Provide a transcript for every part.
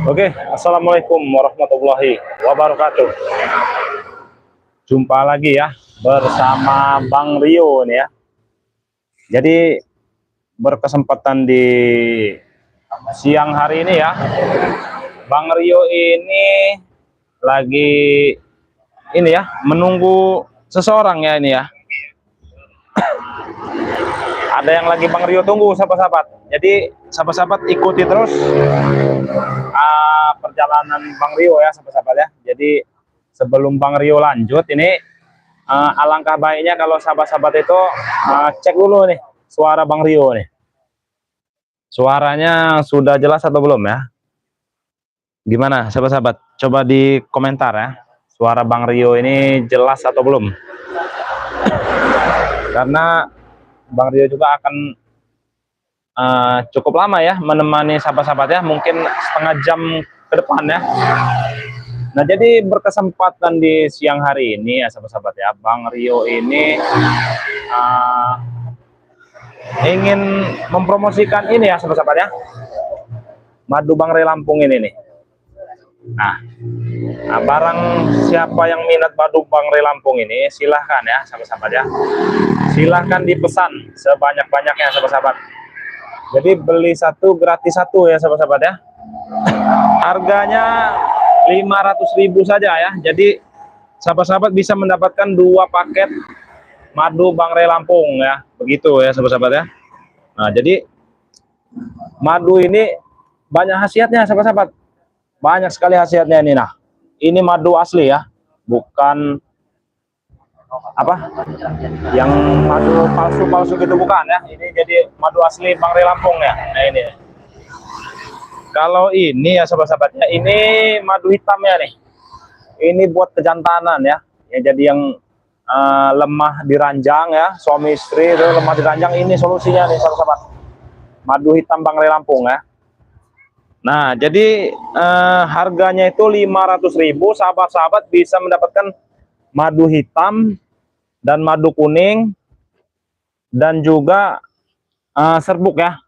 Oke, assalamualaikum warahmatullahi wabarakatuh. Jumpa lagi ya bersama Bang Rio nih ya. Jadi berkesempatan di siang hari ini ya, Bang Rio ini lagi ini ya menunggu seseorang ya ini ya. Ada yang lagi Bang Rio tunggu, sahabat-sahabat. Jadi sahabat-sahabat ikuti terus perjalanan Bang Rio ya, sahabat-sahabat ya. Jadi sebelum Bang Rio lanjut ini, alangkah baiknya kalau sahabat-sahabat itu cek dulu nih suara Bang Rio nih. Suaranya sudah jelas atau belum ya? Gimana sahabat-sahabat? Coba di komentar ya. Suara Bang Rio ini jelas atau belum? Karena Bang Rio juga akan cukup lama ya menemani sahabat-sahabat ya, mungkin setengah jam ke depan ya. Nah, jadi berkesempatan di siang hari ini ya sahabat-sahabat ya, Bang Rio ini ingin mempromosikan ini ya sahabat-sahabat ya, madu Bangrai Lampung ini nih. Nah, barang siapa yang minat madu Bangrai Lampung ini, silahkan ya sahabat-sahabat ya, silahkan dipesan sebanyak-banyaknya sahabat-sahabat. Jadi beli satu gratis satu ya sahabat-sahabat ya. Harganya 500.000 saja ya. Jadi sahabat-sahabat bisa mendapatkan 2 paket madu Bangrai Lampung ya. Begitu ya sahabat-sahabat ya. Nah, jadi madu ini banyak khasiatnya sahabat-sahabat. Banyak sekali khasiatnya ini. Nah, ini madu asli ya, bukan apa yang madu palsu-palsu gitu, bukan ya. Ini jadi madu asli Bangrai Lampung ya. Nah, ini kalau ini ya sahabat-sahabatnya, ini madu hitamnya nih, ini buat kejantanan ya, jadi yang lemah diranjang ya, suami istri itu lemah diranjang, ini solusinya nih sahabat-sahabat, madu hitam Bangrai Lampung ya. Nah, jadi harganya itu 500.000, sahabat-sahabat bisa mendapatkan madu hitam dan madu kuning dan juga serbuk ya,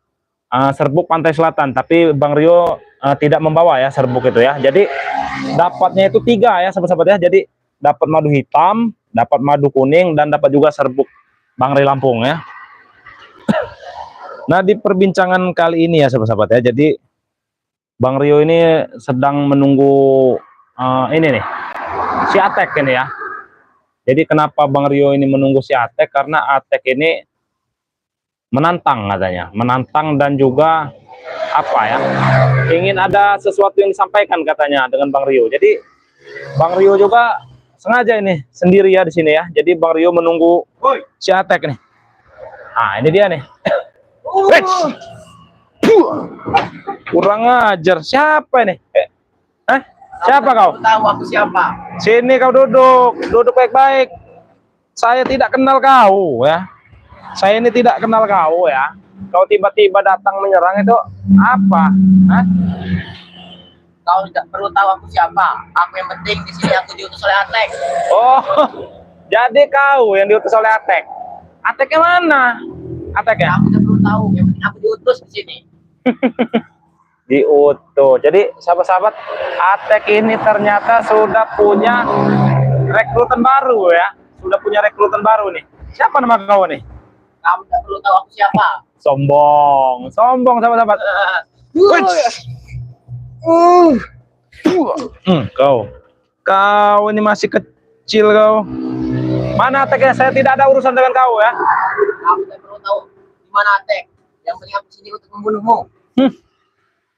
serbuk Pantai Selatan. Tapi Bang Rio tidak membawa ya serbuk itu ya. Jadi dapatnya itu 3 ya sahabat-sahabat ya. Jadi dapat madu hitam, dapat madu kuning, dan dapat juga serbuk Bangrai Lampung ya. Nah, di perbincangan kali ini ya sahabat-sahabat ya, jadi Bang Rio ini sedang menunggu ini nih, si Atek ini ya. Jadi kenapa Bang Rio ini menunggu si Atek? Karena Atek ini menantang katanya, menantang dan juga apa ya, ingin ada sesuatu yang disampaikan katanya dengan Bang Rio. Jadi Bang Rio juga sengaja ini sendiri ya di sini ya. Jadi Bang Rio menunggu si Atek nih. Nah, ini dia nih. Kurang ajar, siapa ini? Siapa kau? Tahu aku siapa? Sini kau duduk baik-baik. Saya tidak kenal kau ya. Saya ini tidak kenal kau ya. Kau tiba-tiba datang menyerang itu apa? Hah? Kau tidak perlu tahu aku siapa. Aku yang penting di sini aku diutus oleh Atek. Oh, jadi kau yang diutus oleh Atek. Ateknya mana? Ateknya? Aku tidak perlu tahu. Yang penting aku diutus di sini. Diutus. Jadi sahabat-sahabat, Atek ini ternyata sudah punya rekrutan baru ya. Sudah punya rekrutan baru nih. Siapa nama kau nih? Kamu tidak perlu tahu aku siapa. Sombong, sombong sahabat-sahabat. Kau ini masih kecil kau. Mana Ateknya? Saya tidak ada urusan dengan kau ya. Kamu tidak perlu tahu di mana Atek. Yang penting aku sini untuk membunuhmu.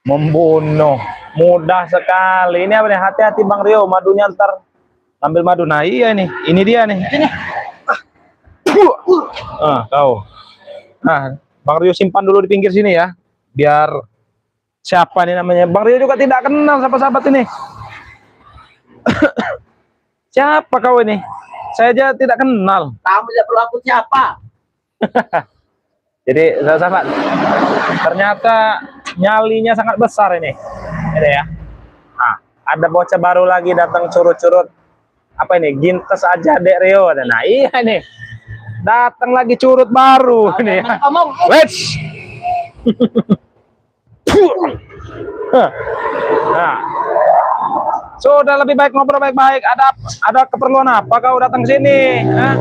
Membunuh mudah sekali. Ini apa nih? Hati-hati Bang Rio, madunya ntar ambil madu. Nah, iya nih, ini dia nih. Ini. Kau. Nah, Bang Rio simpan dulu di pinggir sini ya, biar siapa nih namanya. Bang Rio juga tidak kenal sahabat-sahabat ini. Siapa kau ini? Saya aja tidak kenal. Kamu tidak perlu aku siapa. Jadi sahabat, ternyata nyalinya sangat besar ini ya. Nah, ada bocah baru lagi datang curut-curut. Apa ini? Gintes aja Dek Rio. Nah, iya nih. Datang lagi curut baru ini ya. Nah, sudah lebih baik ngobrol baik-baik. Ada keperluan apa kau datang ke sini? Hah?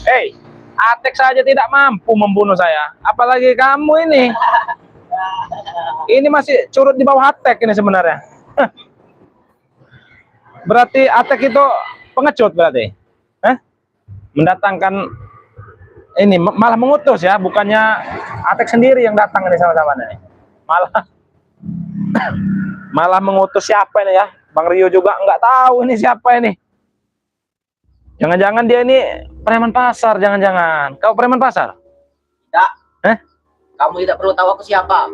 Hei, Atek saja tidak mampu membunuh saya, apalagi kamu ini. Ini masih curut di bawah Atek ini sebenarnya. Berarti Atek itu pengecut berarti? Mendatangkan ini malah mengutus ya, bukannya Atek sendiri yang datang ini sama-sama nih. Malah mengutus siapa ini ya? Bang Rio juga nggak tahu ini siapa ini. Jangan-jangan dia ini preman pasar, jangan-jangan. Kau preman pasar? Tidak. Kamu tidak perlu tahu aku siapa.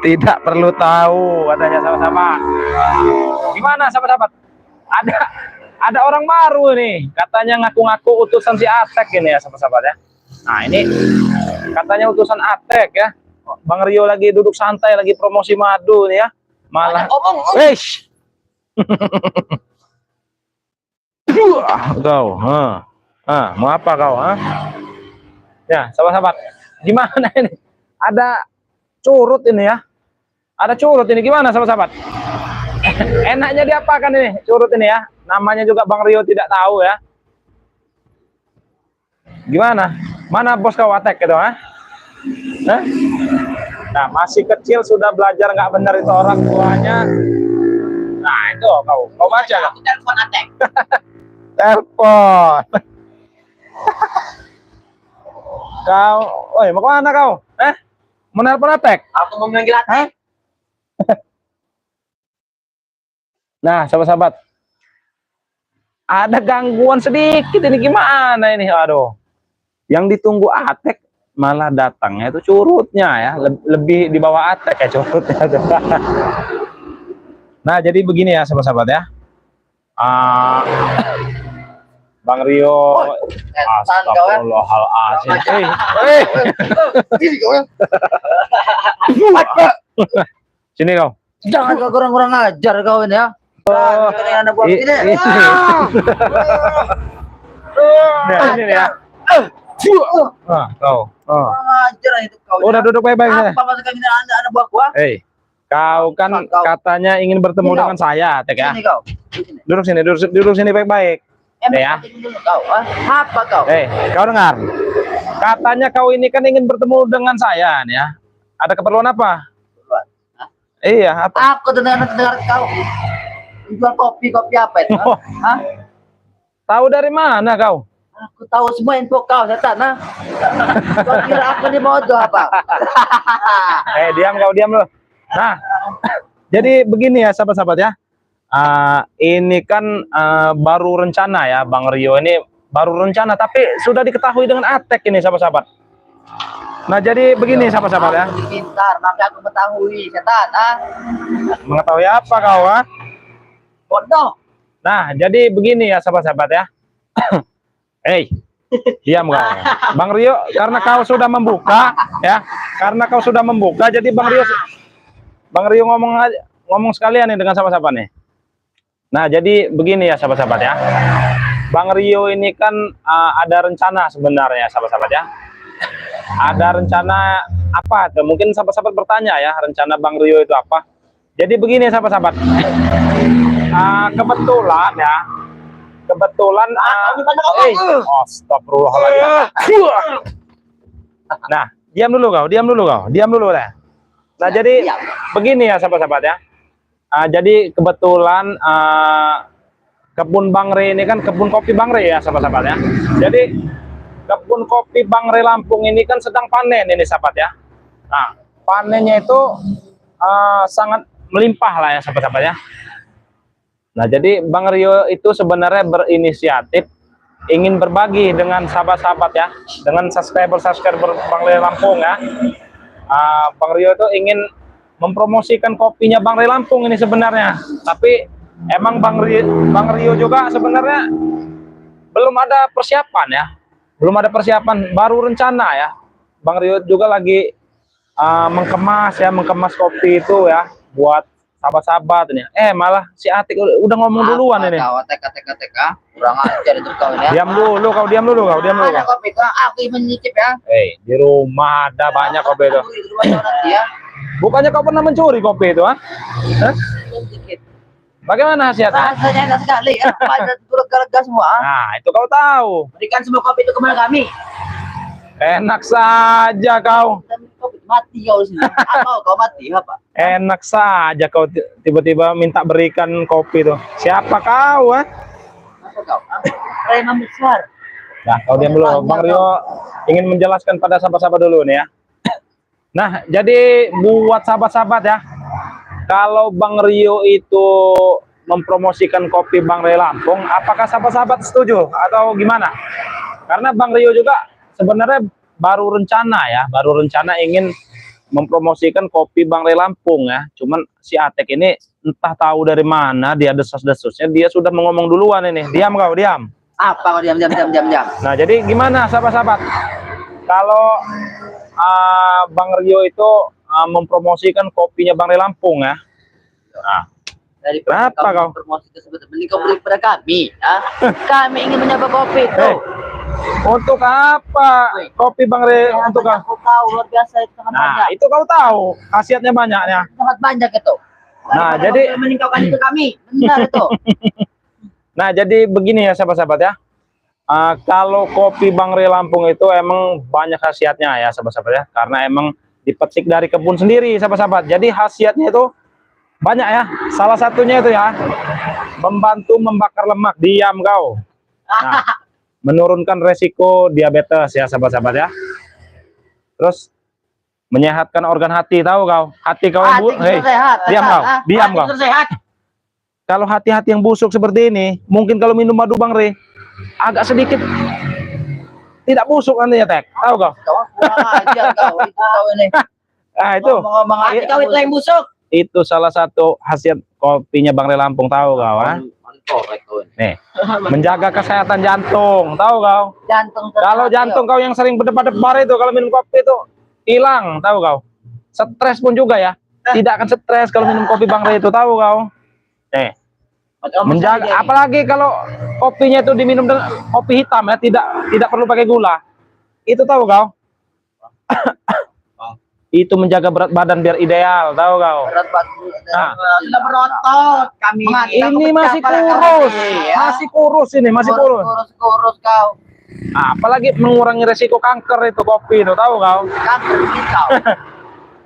Tidak perlu tahu, katanya sama-sama. Gimana sahabat-sahabat? Ada orang baru nih, katanya ngaku-ngaku utusan si Atek ini ya sahabat-sahabat ya. Nah ini katanya utusan Atek ya. Bang Rio lagi duduk santai, lagi promosi madu nih ya. Malah wesh. Kau, mau apa kau? Ya, sahabat-sahabat, gimana ini? Ada curut ini ya. Ada curut ini gimana sahabat-sahabat? Enaknya diapakan ini curut ini ya? Namanya juga Bang Rio tidak tahu ya. Gimana? Mana bos kau Atek itu, Nah, masih kecil sudah belajar nggak benar itu orang tuanya. Nah, itu kau baca. Aku telepon Atek. Telepon. Kau, mau kemana kau? Mau nelpon Atek? Aku mau memanggil Atek. Nah, sahabat-sahabat, ada gangguan sedikit ini gimana ini? Aduh, yang ditunggu Atek malah datangnya itu curutnya ya, lebih di bawah Atek ya curutnya. Nah, jadi begini ya sahabat-sahabat ya. Bang Rio, astagfirullahaladzim. Sini kau. Jangan kau kurang-kurang ajar kau ini ya. Nah, ini ya. Kau. Ajar itu kau. Udah duduk baik-baik saya. Apa maksudnya ini anak buah gua? Kau kan katanya ingin bertemu dengan saya, Tek ya. Sini kau. Duduk sini baik-baik. Ya. Apa kau? Kau dengar? Katanya kau ini kan ingin bertemu dengan saya nih ya. Ada keperluan apa? Iya, apa? Aku dengar kau jual kopi apa itu? Tahu dari mana kau? Aku tahu semua info kau, setan. Kau kira aku ini bodoh apa? Diam lu. Nah, jadi begini ya sahabat-sahabat ya. Ini kan baru rencana ya, Bang Rio ini baru rencana, tapi sudah diketahui dengan Atek ini sahabat-sahabat. Nah, jadi begini sahabat-sahabat ya. Pintar, nanti aku mengetahui, setan. Mengetahui apa kau? Bodoh. Nah, jadi begini ya sahabat-sahabat ya. Diam kau. Bang Rio, karena kau sudah membuka ya, jadi Bang Rio ngomong sekalian nih dengan sahabat-sahabat nih. Nah, jadi begini ya sahabat-sahabat ya. Bang Rio ini kan ada rencana sebenarnya sahabat-sahabat ya. Ada rencana apa tuh? Mungkin sahabat-sahabat bertanya ya, rencana Bang Rio itu apa? Jadi begini sahabat-sahabat. Kebetulan astagfirullahaladzim. Nah, diam dulu kau. Nah, jadi begini ya sahabat-sahabat ya. Jadi kebetulan kebun Bang Re ini kan kebun kopi Bang Re ya sahabat-sahabat ya. Jadi kebun kopi Bang Re Lampung ini kan sedang panen ini sahabat ya. Nah, panennya itu sangat melimpah lah ya sahabat-sahabat ya. Nah, jadi Bang Rio itu sebenarnya berinisiatif ingin berbagi dengan sahabat-sahabat ya, dengan subscriber Bang Re Lampung ya. Bang Rio itu ingin mempromosikan kopinya Bang Re Lampung ini sebenarnya, tapi emang Bang Rio juga sebenarnya belum ada persiapan, baru rencana ya. Bang Rio juga lagi mengemas kopi itu ya buat sahabat-sahabat ini. Malah si Atik udah ngomong duluan ini. Kau TK kurang ajar itu kau ini. Diam dulu kau. Ada kopi kau, aku menyicip ya. Di rumah ada banyak kopi itu. Di rumah orang dia. Bukannya kau pernah mencuri kopi itu, ha? Hah? Sedikit. Bagaimana hasilnya? Rasanya enak sekali ya. Pada turut lega semua. Nah, itu kau tahu. Berikan semua kopi itu kepada kami. Enak saja kau. Dan kopi mati kau sini. Apa kau mati apa? Enak saja kau tiba-tiba minta berikan kopi tuh. Siapa kau, ha? Apa kau? Preman besar. Nah, kau diam dulu. Bang Rio ingin menjelaskan pada sahabat-sahabat dulu nih ya. Nah, jadi buat sahabat-sahabat ya, kalau Bang Rio itu mempromosikan kopi Bang Rio Lampung, apakah sahabat-sahabat setuju atau gimana? Karena Bang Rio juga sebenarnya baru rencana ingin mempromosikan kopi Bang Rio Lampung ya. Cuman si Atek ini entah tahu dari mana dia desas-desusnya, dia sudah ngomong duluan ini. Diam kau, diam. Apa kau diam. Nah, jadi gimana sahabat-sahabat? Kalau Bang Rio itu mempromosikan kopinya Bang Rio Lampung ya. Nah, Dari kenapa kau? promosi tersebut beli kau beri kepada kami, ah? Kami ingin mencoba kopi itu. Untuk apa kopi Bang Rio untuk kau? Aku tahu luar biasa itu sangat banyak. Nah, itu kau tahu khasiatnya banyaknya. Sangat banyak itu. Nah, Daripada jadi- kau meninggalkan itu kami, benar itu. Nah, jadi begini ya sahabat-sahabat ya. Kalau kopi Bang Rio Lampung itu emang banyak khasiatnya ya sahabat-sahabat ya. Karena emang dipetik dari kebun sendiri sahabat-sahabat. Jadi khasiatnya itu banyak ya. Salah satunya itu ya, membantu membakar lemak. Diam kau. Nah, menurunkan resiko diabetes ya sahabat-sahabat ya. Terus menyehatkan organ hati, tahu kau? Hati kau yang Hati kita sehat. diam kau, ah. diam Hati kau. kita sehat. Kalau hati-hati yang busuk seperti ini, mungkin kalau minum madu Bang Rio agak sedikit tidak busuk nantinya, Tek. Tahu kau? Kau kurang ajar kau. Itu kau ini. Nah, itu Ngomong-ngomong hati kau itu yang busuk. itu salah satu khasiat kopinya Bang Rio Lampung, tahu kau? Ha? Korek kau ini. Nih, menjaga kesehatan jantung, tahu kau? Jantung. Kalau jantung kau yang sering berdebar-debar itu, kalau minum kopi itu hilang, tahu kau? Stres pun juga ya, tidak akan stres kalau minum kopi Bang Rio itu, tahu kau? Nih, menjaga, apalagi kalau kopinya itu diminum dengan kopi hitam ya, tidak perlu pakai gula. Itu tahu kau? Itu menjaga berat badan biar ideal, tahu kau? Berat batu. Nah. Sudah berotot kami. Ini masih kurus, masih kurus ini, masih kurus. Kurus kau. Nah, apalagi mengurangi resiko kanker itu kopi itu, tahu kau? Kanker kau.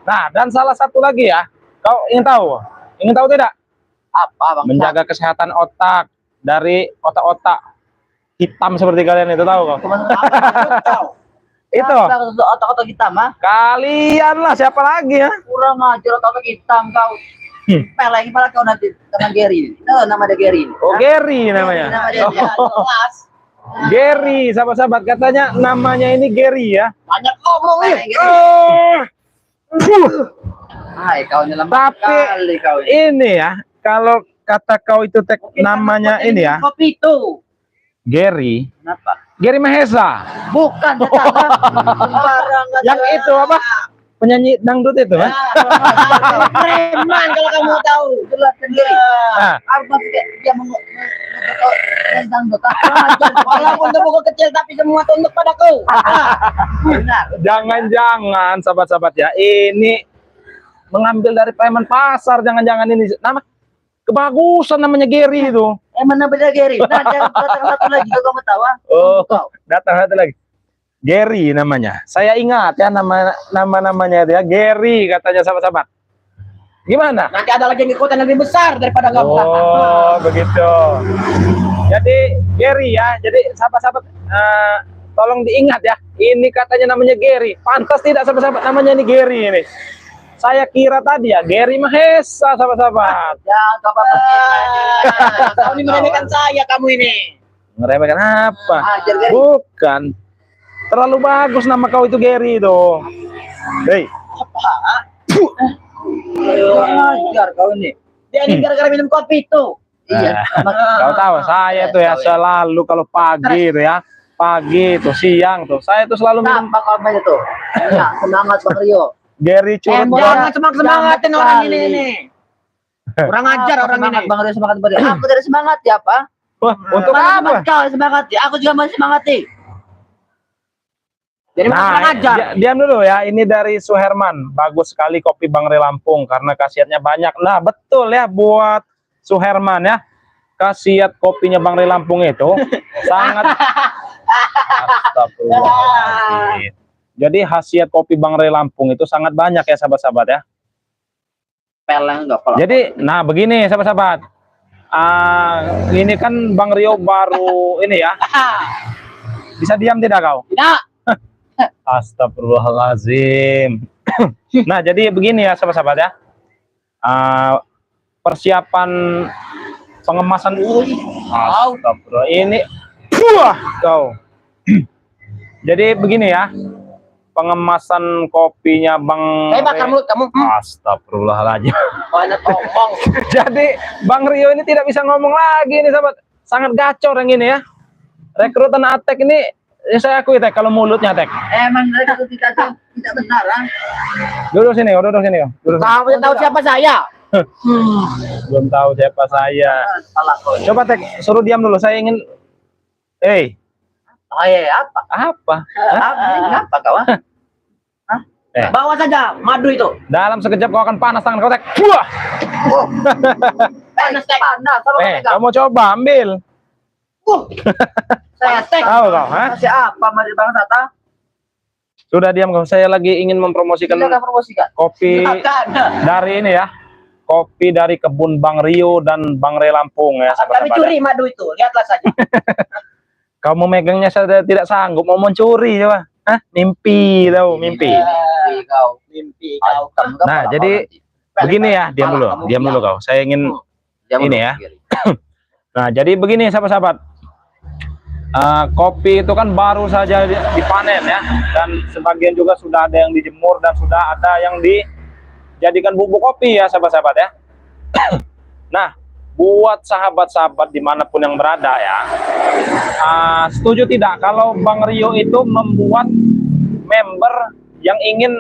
Nah, dan salah satu lagi ya, kau ingin tahu? Ingin tahu tidak? Apa bang? Menjaga kesehatan otak dari otak-otak hitam seperti kalian itu, tahu kau? Kau. Itu Otak-otak hitam ah. kalian lah, siapa lagi ya? Kurang ajar otak hitam kau. Peleng pala kau nanti dengan Gary. Nama dia Gary. Oh, Gary namanya. Nama dia. Oh, Gary, sahabat-sahabat, katanya namanya ini Gary ya. Banyak ngomong nih. Oh. Hai kau nyelam Tapi kali kau ini. ini ya, kalau kata kau itu Tek, namanya ini ya, Kopi itu. Gary. Kenapa? Gary Mahesa. Bukan tetangga. Sembarangan. Yang itu apa? Penyanyi dangdut itu, Ya, kan? preman kalau kamu tahu. Jelas sendiri. Nah, Apa dia tentang walaupun tubuhku kecil tapi semua tunduk padaku. Benar. jangan-jangan sahabat-sahabat ya, ini mengambil dari preman pasar, jangan-jangan ini nama kebagusan namanya Gary itu. Mana beda Gary? Nah, ada satu lagi kalau kamu tahu. Oh, datang satu lagi. Gary namanya. Saya ingat ya namanya dia Gary katanya sahabat-sahabat. Gimana? Nanti ada lagi yang ikutan lebih besar daripada kamu. Oh, begitu. Jadi Gary ya. Jadi sahabat-sahabat tolong diingat ya. Ini katanya namanya Gary. Pantas tidak sahabat-sahabat namanya ini Gary ini. Saya kira tadi ya Gary Mahesa sahabat-sahabat. Ya, enggak apa-apa. Kau ini meremehkan saya kamu ini. Ngeremehkan apa? Ajar Gary. Bukan. Terlalu bagus nama kau itu Gary itu. Hei. Apa? Ajar kau ini. Dia ini gara-gara minum kopi itu. Iya. Kau tahu saya tuh ya selalu kalau pagi itu ya, pagi tuh siang tuh saya tuh selalu minum Apa kabarnya tuh? Ya, semangat Bang Rio. Gary curut. Jangan semangat-semangatin orang ini. Kurang ajar orang ini. Bang Rio semangat Bang Rio. Aku tidak semangat ya, Pak. Wah, untuk apa? Kau semangat ya. Aku juga masih semangat nih. Jadi kurang Nah, ajar. diam dulu ya. Ini dari Suherman. Bagus sekali kopi Bang Rio Lampung karena khasiatnya banyak. Nah, betul ya buat Suherman ya. Khasiat kopinya Bang Rio Lampung itu sangat. Astagfirullahaladzim. Jadi khasiat kopi Bang Rio Lampung itu sangat banyak ya sahabat-sahabat ya. Peleng enggak kalau. Jadi, nah begini sahabat-sahabat. Ini kan Bang Rio baru ini ya. Bisa diam tidak kau? Tidak. Astagfirullahaladzim. Nah, jadi begini ya sahabat-sahabat ya. Persiapan pengemasan Astagfirullah. Ini wah kau. Jadi begini ya. Pengemasan kopinya Bang Bakar mulut kamu. Astagfirullahaladzim. Banyak ngomong. Jadi Bang Rio ini tidak bisa ngomong lagi nih sahabat. Sangat gacor yang ini ya. Rekrutan Atek ini saya akui Tek kalau mulutnya Tek. Emang mereka itu tidak benar. Duduk sini, duduk sini. Duduk sini. Kamu tahu siapa saya? Belum tahu siapa saya. Coba Tek, suruh diam dulu. Saya ingin Apa? Apa? Apa kau? Bawa saja madu itu. Dalam sekejap kau akan panas tangan kau Tek. Wah. Panas. Kamu coba ambil. Saya tek. Tahu kau, ha? Masih apa madu Bang Tata? Sudah diam kau. Saya lagi ingin mempromosikan Kita promosikan. kopi dari ini ya. Kopi dari kebun Bang Rio dan Bang Rio Lampung ya. Kami sahabat-sahabat curi ya. madu itu. Lihatlah saja. Kamu megangnya saya tidak sanggup, mau mencuri coba. Hah? Mimpi tahu, mimpi. Mimpi kau. Nah, jadi begini ya, diam dulu kau. Saya ingin ini ya. Nah, jadi begini sahabat-sahabat. Kopi itu kan baru saja dipanen ya, dan sebagian juga sudah ada yang dijemur dan sudah ada yang dijadikan bubuk kopi ya sahabat-sahabat ya. Nah, buat sahabat-sahabat dimanapun yang berada ya, setuju tidak kalau Bang Rio itu membuat member yang ingin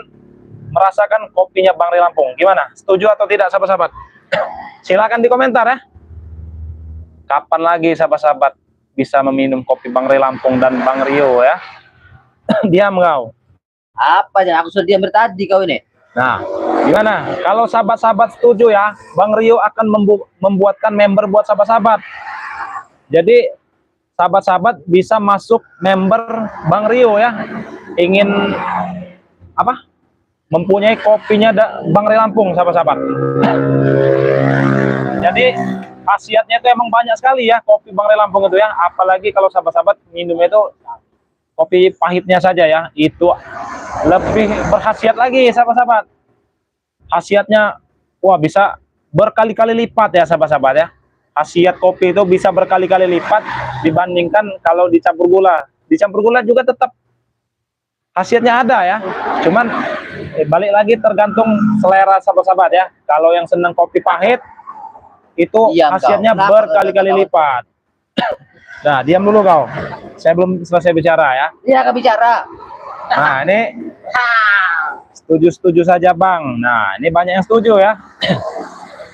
merasakan kopinya Bang Rio Lampung? Gimana? Setuju atau tidak sahabat-sahabat? Silakan di komentar ya. Kapan lagi sahabat-sahabat bisa meminum kopi Bang Rio Lampung dan Bang Rio ya? Diam kau. Apa ya? Aku sudah diam tadi kau ini. Nah, gimana? Kalau sahabat-sahabat setuju ya, Bang Rio akan membuatkan member buat sahabat-sahabat. Jadi sahabat-sahabat bisa masuk member Bang Rio ya. Ingin apa? Mempunyai kopinya Bang Rio Lampung sahabat-sahabat. Jadi khasiatnya itu emang banyak sekali ya kopi Bang Rio Lampung itu ya. Apalagi kalau sahabat-sahabat minum itu kopi pahitnya saja ya, itu lebih berkhasiat lagi sahabat-sahabat. Khasiatnya wah bisa berkali-kali lipat ya sahabat-sahabat ya. Khasiat kopi itu bisa berkali-kali lipat dibandingkan kalau dicampur gula. Dicampur gula juga tetap khasiatnya ada ya. Cuman balik lagi tergantung selera sahabat-sahabat ya. Kalau yang senang kopi pahit itu khasiatnya berkali-kali lipat. Nah, diam dulu kau. Saya belum selesai bicara ya. Iya, kau bicara. Nah, ini setuju-setuju saja Bang. Nah, ini banyak yang setuju ya.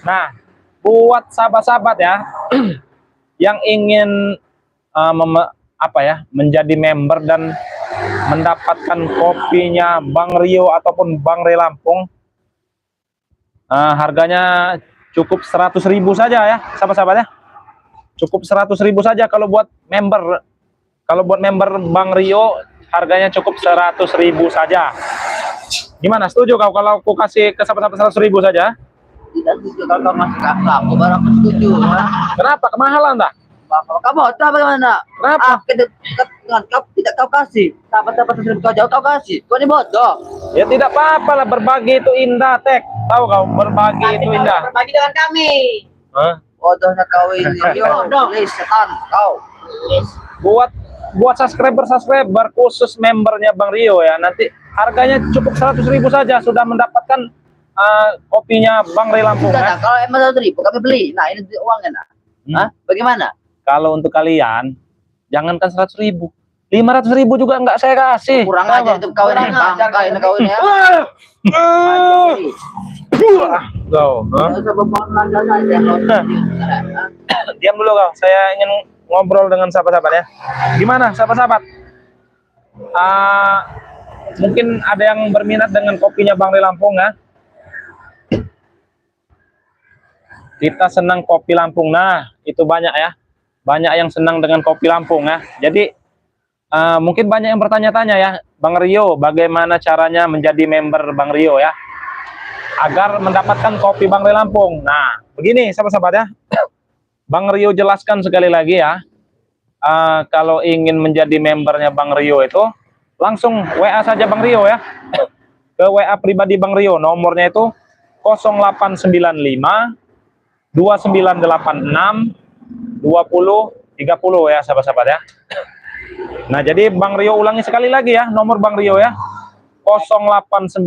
Nah, buat sahabat-sahabat ya yang ingin menjadi member dan mendapatkan kopinya Bang Rio ataupun Bang Rio Lampung, harganya cukup 100.000 saja ya sahabat-sahabat ya. Cukup 100.000 saja kalau buat member. Kalau buat member Bang Rio harganya cukup 100.000 saja. Gimana? Setuju kau kalau aku kasih ke sahabat-sahabat 100.000 saja? Tidak setuju kalau masuk aku baru aku setuju. Kenapa? Kemahalan tak? Kalau kamu tahu bagaimana? Kenapa? Dengan kau tidak kau kasih. Sahabat-sahabat kau jauh kau kasih. Kau ini bodoh. Ya tidak apa-apa lah, berbagi itu indah Tek. Tahu kau, berbagi itu indah. Berbagi dengan kami. Hah? Bodohnya kau ini. Bodoh. Setan kau. Buat subscriber khusus membernya Bang Rio ya, nanti harganya cukup 100.000 saja sudah mendapatkan kopinya Bang Rio Lampung ya. Kalau emang 100.000 kami beli. Nah, ini uangnya nah. Bagaimana? Kalau untuk kalian jangankan 100.000, 500.000 juga nggak saya kasih. Kurang Tahu aja kau? itu kau ini, Kurang ajar bangka ini kau ini ya. Kau, huh? Diam dulu kau. Saya ingin ngobrol dengan sahabat-sahabat ya. Gimana sahabat-sahabat? Mungkin ada yang berminat dengan kopinya Bang Ri Lampung ya. Kita senang kopi Lampung. Nah, itu banyak ya. Banyak yang senang dengan kopi Lampung ya. Jadi mungkin banyak yang bertanya-tanya ya, Bang Rio, bagaimana caranya menjadi member Bang Rio ya, agar mendapatkan kopi Bang Ri Lampung. Nah, begini sahabat-sahabat ya. Bang Rio jelaskan sekali lagi ya. Kalau ingin menjadi membernya Bang Rio itu langsung WA saja Bang Rio ya. Ke WA pribadi Bang Rio, nomornya itu 0895 2986 2030 ya sahabat-sahabat ya. Nah, jadi Bang Rio ulangi sekali lagi ya, nomor Bang Rio ya. 0895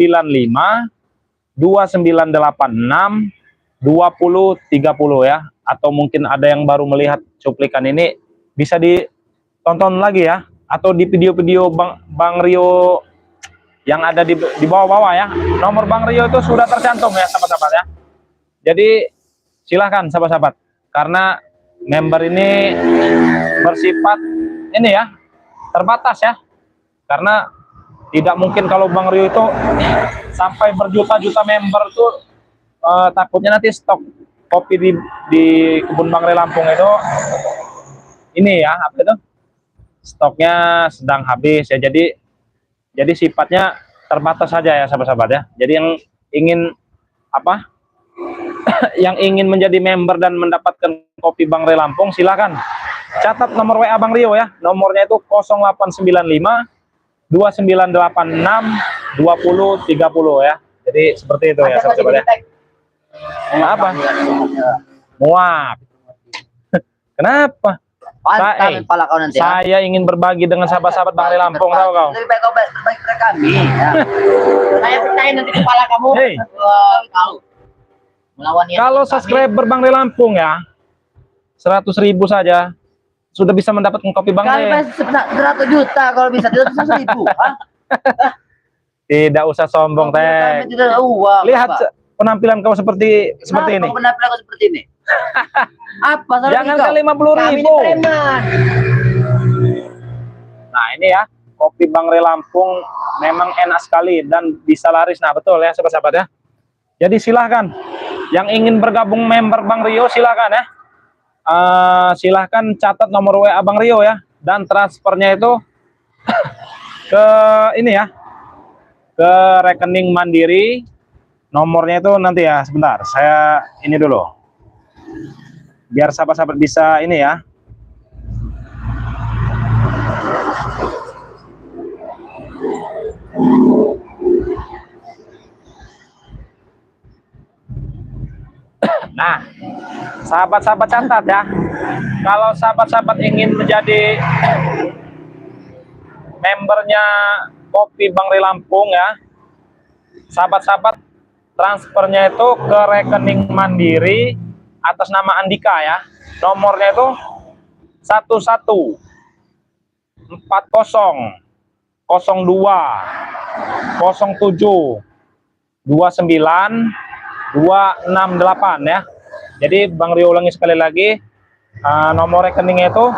2986 2030 ya. Atau mungkin ada yang baru melihat cuplikan ini, bisa ditonton lagi ya, atau di video-video Bang Rio yang ada di bawah-bawah ya. Nomor Bang Rio itu sudah tercantum ya sahabat-sahabat ya. Jadi silahkan sahabat-sahabat, karena member ini bersifat ini ya, terbatas ya, karena tidak mungkin kalau Bang Rio itu sampai berjuta-juta member tuh, takutnya nanti stok kopi di kebun Bang Ri Lampung itu ini ya, apa itu, stoknya sedang habis ya. Jadi sifatnya terbatas saja ya sahabat-sahabat ya. Jadi yang ingin apa yang ingin menjadi member dan mendapatkan kopi Bang Ri Lampung, silakan catat nomor WA Bang Rio ya. Nomornya itu 0895 2986 2030 ya. Jadi seperti itu ya sahabat-sahabat ya. Kenapa? Muap. Kenapa? Pala kau nanti. Saya ingin berbagi dengan sahabat-sahabat Bang Ri Lampung, tahu kau? Lebih baik kau berbagi ke kami. Ya. Saya percaya nanti kepala kamu. Hey. Kau melawan yang Kalau subscriber Bang Ri Lampung ya 100.000 saja sudah bisa mendapatkan kopi Bang Kali Ri. 100 juta kalau bisa, tidak bisa 1.000. Tidak usah sombong teh. Lihat penampilan kau seperti ini. Kau penampilan kau seperti ini. Apa salah Jangan kau? ke 50.000. Kami ini preman. Nah, ini ya, kopi Bang Ri Lampung memang enak sekali dan bisa laris. Nah, betul ya sahabat-sahabat ya. Jadi silahkan yang ingin bergabung member Bang Rio, silahkan ya. Silahkan catat nomor WA Bang Rio ya, dan transfernya itu ke ini ya, ke rekening Mandiri. Nomornya itu nanti ya, sebentar saya ini dulu biar sahabat-sahabat bisa ini ya. Nah, sahabat-sahabat catat ya. Kalau sahabat-sahabat ingin menjadi membernya kopi Bang Ri Lampung ya, sahabat-sahabat transfernya itu ke rekening Mandiri atas nama Andika ya. Nomornya itu 11 40 02 07 29 268 ya. Jadi Bang Rio ulangi sekali lagi, nomor rekeningnya itu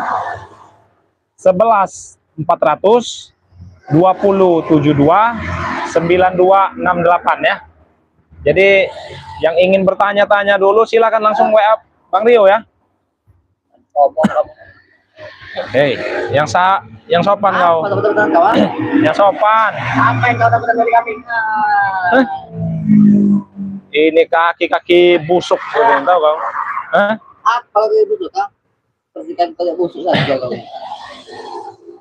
11 400 20 72 9268 ya. Jadi yang ingin bertanya-tanya dulu silakan langsung WA Bang Rio ya. Hei, yang sopan kau. Yang sopan. Apa yang kau dapat dari kami? Ini kaki-kaki busuk, tahu kau? Hah? Apa kalau dia busuk? Percikan kayak busuk saja kau.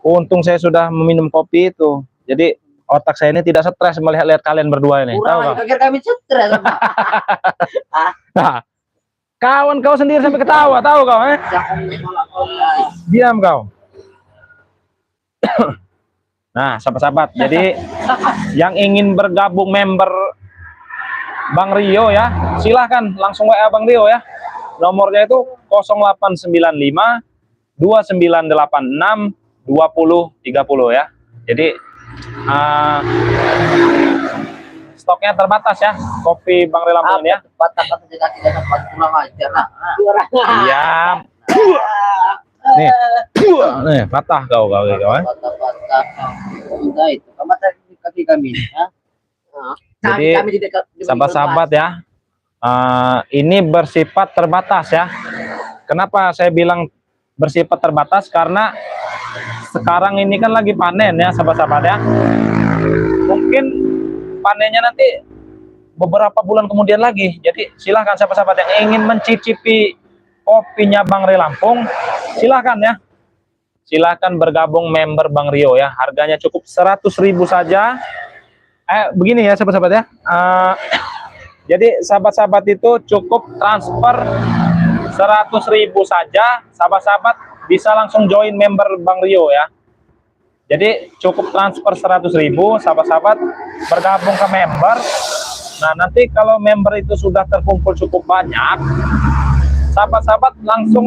Untung saya sudah meminum kopi itu. Jadi otak saya ini tidak stres melihat-lihat kalian berdua ini. Tahu kau? Pikir kami stres. Nah, kawan kau sendiri sampai ketawa, tahu kau? Diam kau. Nah, sahabat-sahabat, jadi yang ingin bergabung member Bang Rio ya, silahkan langsung WA Bang Rio ya. Nomornya itu 0895 2986 20.30 ya. Jadi stoknya terbatas ya, kopi Bang Ray Lampung ini ya. Patah-patah tidak sempat pulang aja lah. Iya. Nih, patah kau kawan. Patah-patah. Udah itu. Mata kaki kami. Jadi sahabat-sahabat ya, ini bersifat terbatas ya. Kenapa saya bilang bersifat terbatas? Karena sekarang ini kan lagi panen ya sahabat-sahabat ya. Mungkin panennya nanti beberapa bulan kemudian lagi. Jadi silahkan sahabat-sahabat yang ingin mencicipi kopinya Bang Ray Lampung, silahkan ya. Silahkan bergabung member Bang Rio ya. Harganya cukup 100.000 saja. Begini ya sahabat-sahabat ya. Jadi sahabat-sahabat itu cukup transfer 100.000 saja. Sahabat-sahabat bisa langsung join member Bang Rio ya. Jadi cukup transfer 100.000, sahabat-sahabat bergabung ke member. Nah, nanti kalau member itu sudah terkumpul cukup banyak, sahabat-sahabat langsung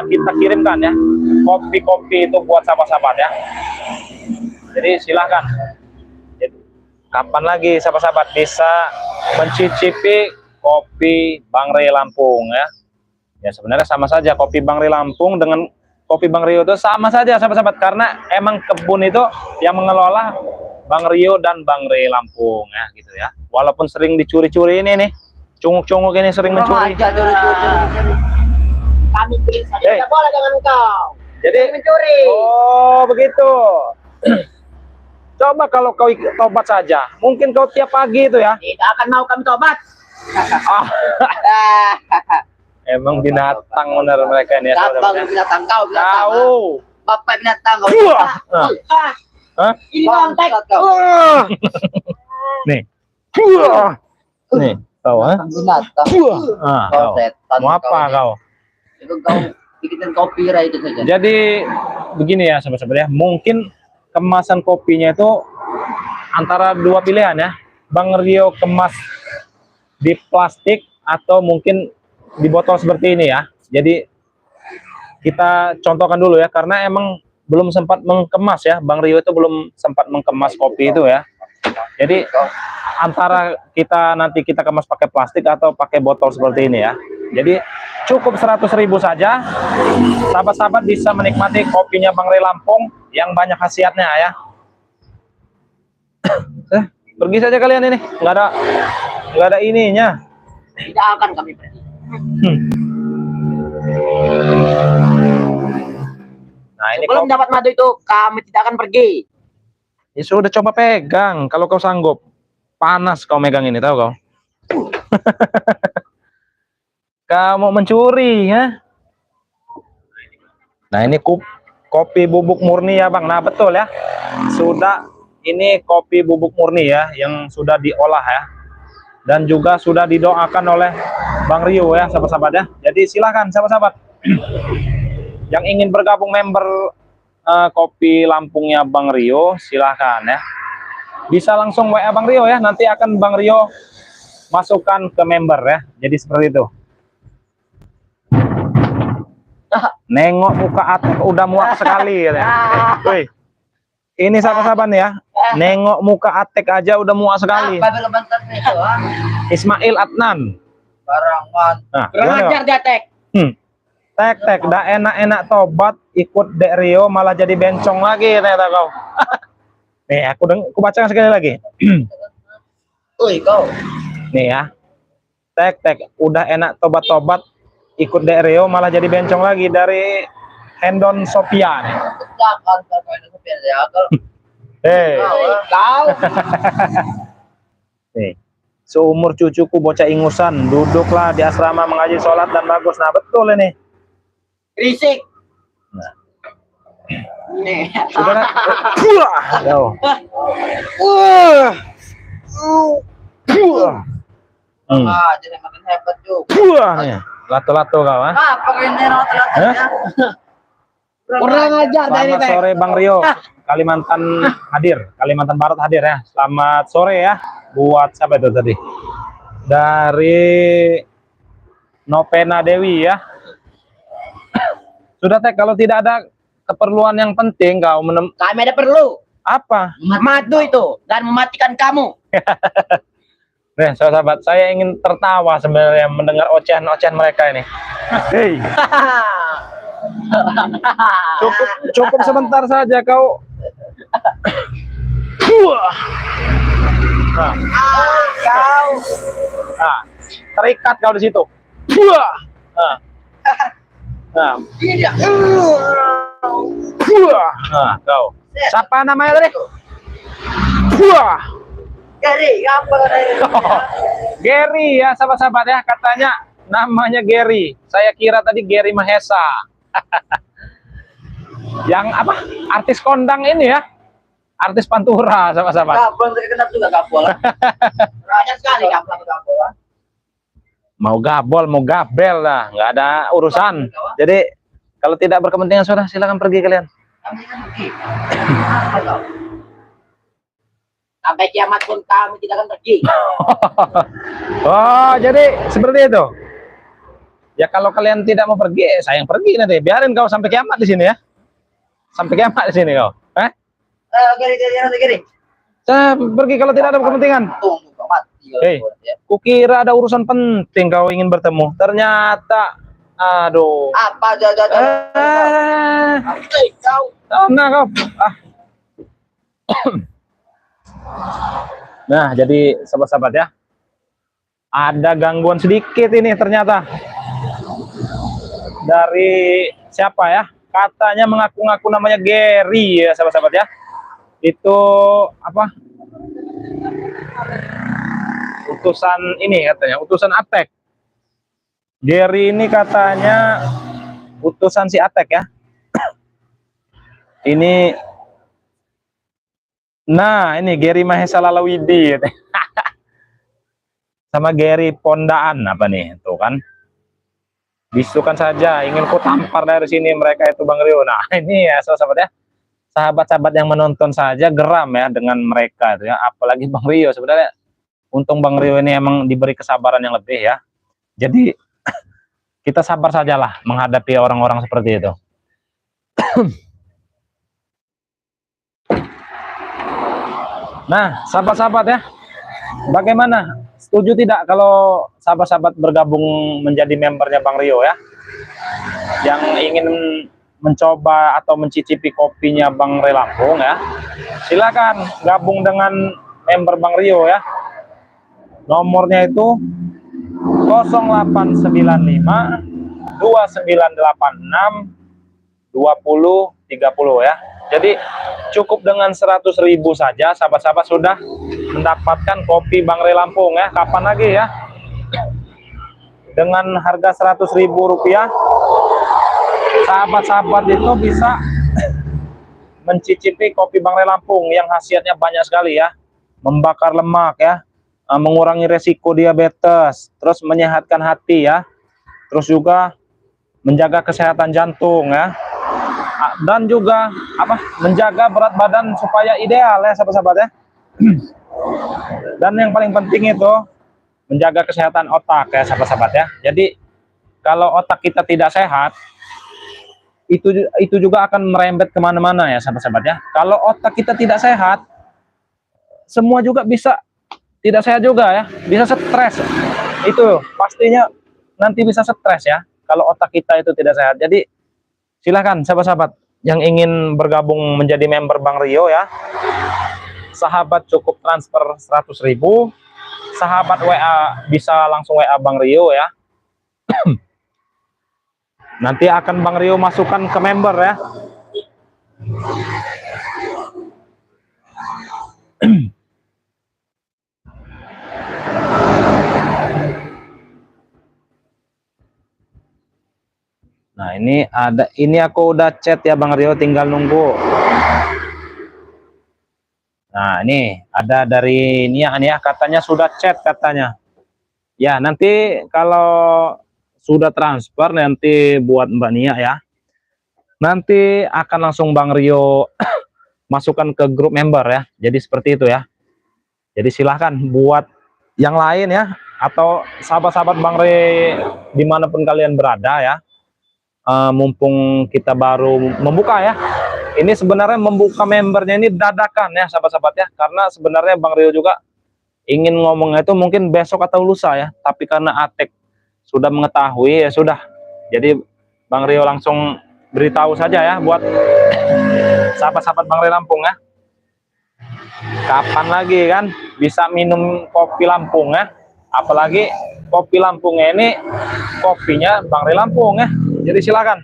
kita kirimkan ya kopi-kopi itu buat sahabat-sahabat ya. Jadi silahkan. Jadi, kapan lagi sahabat-sahabat bisa mencicipi kopi Bang Ray Lampung ya. Ya sebenarnya sama saja, kopi Bang Ray Lampung dengan kopi Bang Rio itu sama saja sahabat-sahabat, karena emang kebun itu yang mengelola Bang Rio dan Bang Ray Lampung ya gitu ya. Walaupun sering dicuri-curi ini nih, cunguk-cunguk ini sering mencuri. Kami beli saja tidak boleh dengan engkau. Jadi Mencuri. oh begitu. Coba kalau kau tobat saja, mungkin kau tiap pagi itu ya. Tidak akan mau kami tobat. Emang binatang benar mereka ini ya. Abang binatang, kau binatang. Kau. Bapak binatang kau. Hah? Ini kontek. Nih. Nih, kau ha? Binatang. Kau. Setan Mau apa kau? Itu kau bikin kopi Ray itu saja. Jadi begini ya sahabat-sahabat ya, mungkin kemasan kopinya itu antara dua pilihan ya. Bang Rio kemas di plastik atau mungkin di botol seperti ini ya. Jadi kita contohkan dulu ya, karena emang belum sempat mengemas ya, Bang Rio itu belum sempat mengemas kopi itu ya. Jadi antara nanti kita kemas pakai plastik atau pakai botol seperti ini ya. Jadi cukup 100.000 saja, sahabat-sahabat bisa menikmati kopinya Bang Ray Lampung yang banyak khasiatnya ya. Pergi saja kalian ini, nggak ada ininya. Tidak akan kami pergi. Nah ini Sebelum dapat madu itu kami tidak akan pergi. ya sudah, coba pegang kalau kau sanggup. Panas kau megang ini, tahu kau. Kau mau mencuri ya. Nah ini kopi bubuk murni ya Bang. Nah betul ya, sudah ini kopi bubuk murni ya, yang sudah diolah ya, dan juga sudah didoakan oleh Bang Rio ya sahabat-sahabat ya. Jadi silakan sahabat-sahabat yang ingin bergabung member kopi Lampungnya Bang Rio, silahkan ya. Bisa langsung WA Bang Rio ya, nanti akan Bang Rio masukkan ke member ya. Jadi seperti itu. Nengok muka Atek udah muak sekali ya. Woi, ini sahabat-sahabat nih ya, nengok muka Atek aja udah muak sekali. Ismail Adnan. Barangan. Nah, Kurang ajar dia, Tek. Tek, dah enak-enak tobat ikut Dek Rio malah jadi bencong lagi ternyata kau. Nih, aku bacakan sekali lagi. Oi kau. Nih ya. Tek, udah enak tobat-tobat ikut Dek Rio malah jadi bencong lagi, dari Hendon Sophia nih. Jangan kau itu supir ya. Kau. Nih. Seumur cucuku bocah ingusan, duduklah di asrama mengaji sholat dan bagus. Nah betul ini. Berisik. Nah. Nih. Sudah kan? Jauh. Jadi makin hebat juga. Nih. Lato-lato kau ha? Apa kau ini rata-ratanya? Kurang ajar dari Selamat Tek. sore Bang Rio. Kalimantan hadir, Kalimantan Barat hadir ya. Selamat sore ya buat siapa itu tadi? Dari Novena Dewi ya. Sudah Tek, kalau tidak ada keperluan yang penting kau Kami ada perlu. apa? Madu itu dan mematikan kamu. Nih, sahabat, saya ingin tertawa sebenarnya mendengar ocehan-ocehan mereka ini. Hei, cukup sebentar saja kau. Wah. Nah, Kau. nah, terikat kau di situ. Wah. Nah. Nah, Tidak. wah. Nah, kau. Siapa namanya tadi? Wah. Gary, apa katanya? Gary ya, sahabat-sahabat ya, katanya namanya Gary. Saya kira tadi Gary Mahesa. Yang apa? Artis kondang ini ya. Artis pantura, sahabat-sahabat. Kapal terkenal juga kapal. Banyak sekali kapal. Mau gabol, mau gabel lah, nggak ada urusan. Jadi kalau tidak berkepentingan sudah silakan pergi kalian. Kami kan pergi. Apa kau? Sampai kiamat pun kamu tidak akan pergi. Oh, jadi seperti itu. Ya kalau kalian tidak mau pergi, saya yang pergi nanti. Biarin kau sampai kiamat di sini ya. Sampai kiamat di sini kau. Gary. Saya pergi kalau tidak ada kepentingan. Tunggu kau mati. Hei, kukira ada urusan penting kau ingin bertemu. Ternyata, aduh. Apa jaga? Kau. Nah kau. Ah. Nah, jadi sahabat-sahabat ya. Ada gangguan sedikit ini ternyata. Dari siapa ya? Katanya mengaku-ngaku namanya Gary ya, sahabat-sahabat ya. Itu apa? Utusan ini katanya, utusan Atek. Gary ini katanya utusan si Atek ya. Ini, nah ini Gary Mahesa Lalawidi. Sama Gary Pondaan apa nih, tuh kan? Bisukan saja, ingin ku tampar dari sini mereka itu Bang Rio. Nah ini ya sahabat ya, sahabat-sahabat yang menonton saja geram ya dengan mereka itu ya, apalagi Bang Rio. Sebenarnya untung Bang Rio ini emang diberi kesabaran yang lebih ya. Jadi kita sabar sajalah menghadapi orang-orang seperti itu. Nah, sahabat-sahabat ya, bagaimana? Setuju tidak kalau sahabat-sahabat bergabung menjadi membernya Bang Rio ya? Yang ingin mencoba atau mencicipi kopinya Bang Ray Lampung ya, silakan gabung dengan member Bang Rio ya. Nomornya itu 0895 2986 2030 ya. Jadi cukup dengan 100.000 saja sahabat-sahabat sudah mendapatkan kopi Bang Ray Lampung ya. Kapan lagi ya? Dengan harga 100.000 rupiah sahabat-sahabat itu bisa mencicipi kopi Bang Ray Lampung yang khasiatnya banyak sekali ya. Membakar lemak ya, mengurangi resiko diabetes, terus menyehatkan hati ya. Terus juga menjaga kesehatan jantung ya. Dan juga apa? Menjaga berat badan supaya ideal ya sahabat-sahabat ya. Dan yang paling penting itu menjaga kesehatan otak ya sahabat-sahabat ya. Jadi kalau otak kita tidak sehat, itu juga akan merembet kemana-mana ya sahabat-sahabat ya. Kalau otak kita tidak sehat, semua juga bisa tidak sehat juga ya. Bisa stres. Itu pastinya nanti bisa stres ya kalau otak kita itu tidak sehat. Jadi silahkan sahabat-sahabat yang ingin bergabung menjadi member Bang Rio ya. Sahabat cukup transfer 100.000. Sahabat WA bisa langsung WA Bang Rio ya. Nanti akan Bang Rio masukkan ke member ya. Nah ini ada, ini aku udah chat ya Bang Rio, tinggal nunggu. Nah ini ada dari Nia nih ya, katanya sudah chat katanya. Ya nanti kalau sudah transfer nanti buat Mbak Nia ya. Nanti akan langsung Bang Rio masukkan ke grup member ya. Jadi seperti itu ya. Jadi silahkan buat yang lain ya, atau sahabat-sahabat Bang Rio dimanapun kalian berada ya. mumpung kita baru membuka ya. Ini sebenarnya membuka membernya ini dadakan ya sahabat-sahabat ya. Karena sebenarnya Bang Rio juga ingin ngomongnya itu mungkin besok atau lusa ya. Tapi karena Atek sudah mengetahui ya sudah. Jadi Bang Rio langsung beritahu saja ya buat sahabat-sahabat Bang Rio Lampung ya. Kapan lagi kan bisa minum kopi Lampung ya. Apalagi kopi Lampungnya ini kopinya Bang Rio Lampung ya. Jadi silakan.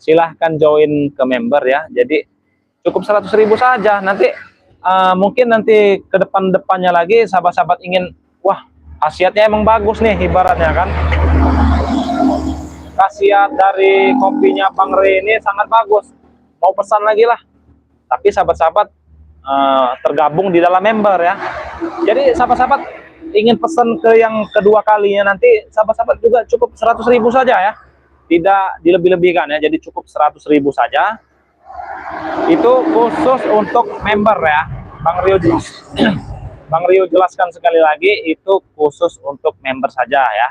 Silahkan join ke member ya. Jadi cukup 100.000 saja. Nanti mungkin nanti ke depan-depannya lagi sahabat-sahabat ingin, wah khasiatnya emang bagus nih ibaratnya kan. Khasiat dari kopinya Bang Ri ini sangat bagus. Mau pesan lagi lah. Tapi sahabat-sahabat tergabung di dalam member ya. Jadi sahabat-sahabat ingin pesan ke yang kedua kalinya nanti sahabat-sahabat juga cukup 100.000 saja ya. Tidak dilebih-lebihkan ya, jadi cukup 100.000 saja. Itu khusus untuk member ya. Bang Rio jelaskan sekali lagi, itu khusus untuk member saja ya.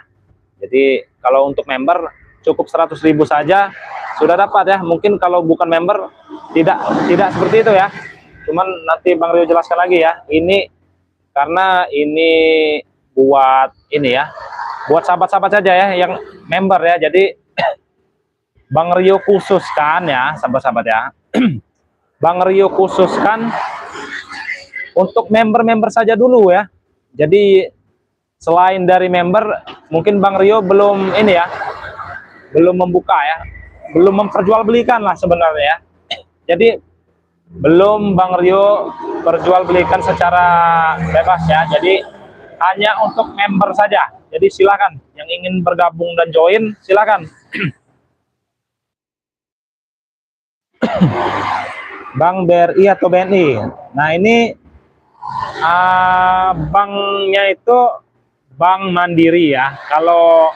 Jadi kalau untuk member cukup 100.000 saja sudah dapat ya. Mungkin kalau bukan member tidak seperti itu ya. Cuman nanti Bang Rio jelaskan lagi ya. Ini karena ini buat ini ya, buat sahabat-sahabat saja ya yang member ya. Jadi Bang Rio khususkan ya sahabat-sahabat ya. Bang Rio khususkan untuk member-member saja dulu ya. Jadi selain dari member mungkin Bang Rio belum ini ya, belum membuka ya, belum memperjualbelikan lah sebenarnya ya. Jadi belum Bang Rio perjualbelikan secara bebas ya. Jadi hanya untuk member saja. Jadi silakan yang ingin bergabung dan join silakan. Bank BRI atau BNI. Nah ini banknya itu Bank Mandiri ya. Kalau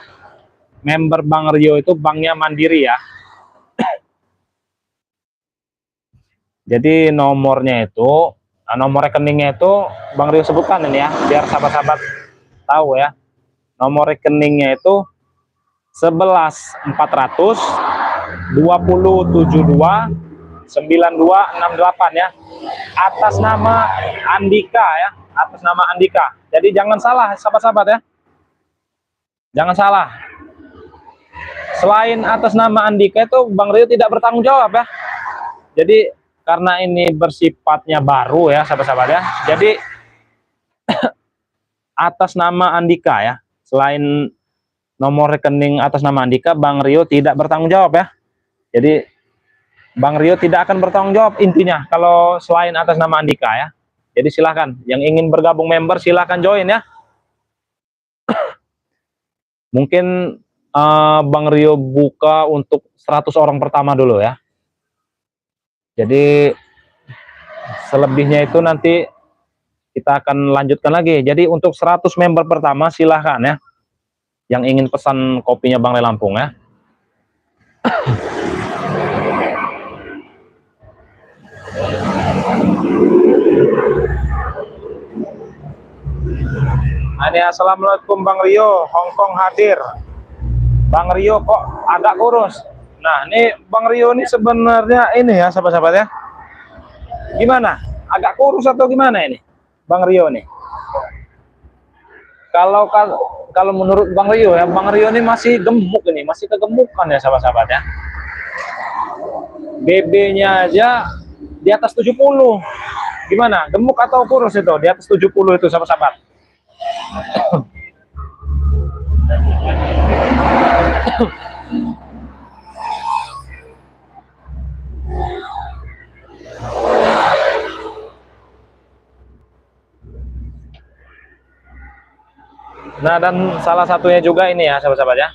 member Bang Rio itu banknya Mandiri ya. Jadi nomornya itu, nomor rekeningnya itu Bang Rio sebutkan ini ya, biar sahabat-sahabat tahu ya. Nomor rekeningnya itu 11.400 2072 9268 ya, atas nama Andika ya, atas nama Andika. Jadi jangan salah sahabat-sahabat ya, jangan salah. Selain atas nama Andika itu Bang Rio tidak bertanggung jawab ya. Jadi karena ini bersifatnya baru ya sahabat-sahabat ya, jadi atas nama Andika ya, selain nomor rekening atas nama Andika, Bang Rio tidak bertanggung jawab ya. Jadi Bang Rio tidak akan bertanggung jawab intinya kalau selain atas nama Andika ya. Jadi silahkan yang ingin bergabung member silahkan join ya. Mungkin Bang Rio buka untuk 100 orang pertama dulu ya. Jadi selebihnya itu nanti kita akan lanjutkan lagi. Jadi untuk 100 member pertama silahkan ya, yang ingin pesan kopinya Bang Rio Lampung ya. Ini assalamualaikum Bang Rio, Hongkong hadir. Bang Rio kok agak kurus. Nah ini Bang Rio ini sebenarnya ini ya sahabat-sahabat ya, gimana, agak kurus atau gimana ini Bang Rio nih? Kalau menurut Bang Rio ya, Bang Rio ini masih gemuk, ini masih kegemukan ya sahabat-sahabat ya. BB-nya aja di atas 70. Gimana, gemuk atau kurus itu? Di atas 70 itu sahabat-sahabat. Nah dan salah satunya juga ini ya sahabat-sahabat ya,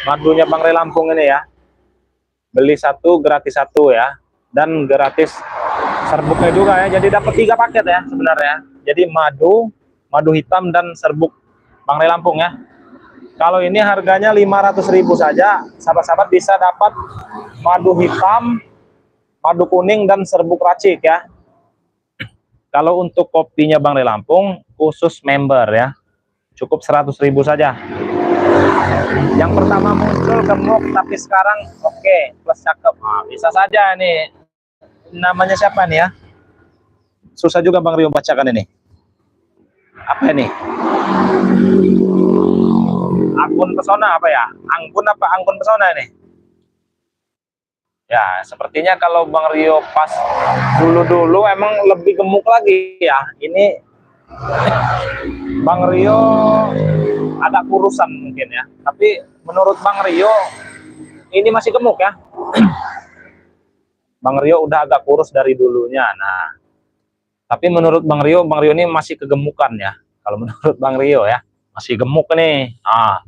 madunya Bang Rio Lampung ini ya, beli satu gratis satu ya, dan gratis serbuknya juga ya. Jadi dapat 3 paket ya sebenarnya. Jadi madu hitam dan serbuk Bang Rio Lampung ya. Kalau ini harganya 500.000 saja, sahabat-sahabat bisa dapat madu hitam, madu kuning dan serbuk racik ya. Kalau untuk kopinya Bang Rio Lampung khusus member ya, cukup 100.000 saja. Yang pertama muncul gemuk, tapi sekarang oke, plus cakep. Nah, bisa saja nih. Namanya siapa nih ya? Susah juga Bang Rio bacakan ini. Apa ini? Anggun Pesona apa ya? Anggun apa Anggun Pesona ini? Ya, sepertinya kalau Bang Rio pas dulu-dulu emang lebih gemuk lagi ya. Ini Bang Rio agak kurusan mungkin ya. Tapi menurut Bang Rio ini masih gemuk ya. Bang Rio udah agak kurus dari dulunya. Nah, tapi menurut Bang Rio ini masih kegemukan ya. Kalau menurut Bang Rio ya, masih gemuk nih. Ah,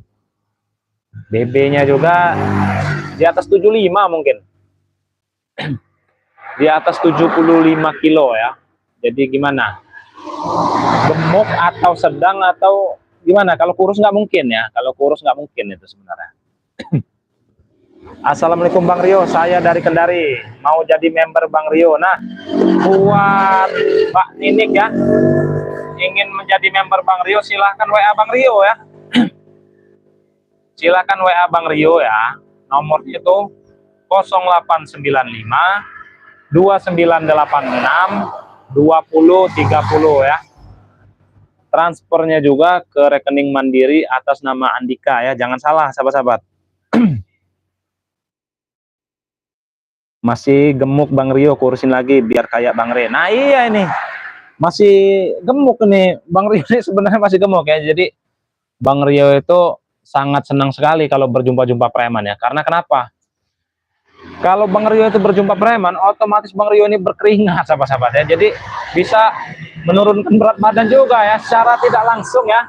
BB-nya juga di atas 75 mungkin. Di atas 75 kilo ya. Jadi gimana? Gemuk atau sedang atau gimana? Kalau kurus nggak mungkin ya. Kalau kurus nggak mungkin itu sebenarnya. Assalamualaikum Bang Rio, saya dari Kendari, mau jadi member Bang Rio. Nah, buat Mbak Ninik ya, ingin menjadi member Bang Rio, silahkan WA Bang Rio ya. Silahkan WA Bang Rio ya. Nomornya itu 0895 2986 2030 ya. Transfernya juga ke rekening Mandiri atas nama Andika ya. Jangan salah sahabat-sahabat. Masih gemuk Bang Rio, kurusin lagi biar kayak Bang Re. Nah iya ini masih gemuk nih Bang Rio ini sebenarnya masih gemuk ya. Jadi Bang Rio itu sangat senang sekali kalau berjumpa-jumpa preman ya. Karena kenapa? Kalau Bang Rio itu berjumpa preman, otomatis Bang Rio ini berkeringat sahabat-sahabat ya. Jadi bisa menurunkan berat badan juga ya, secara tidak langsung ya.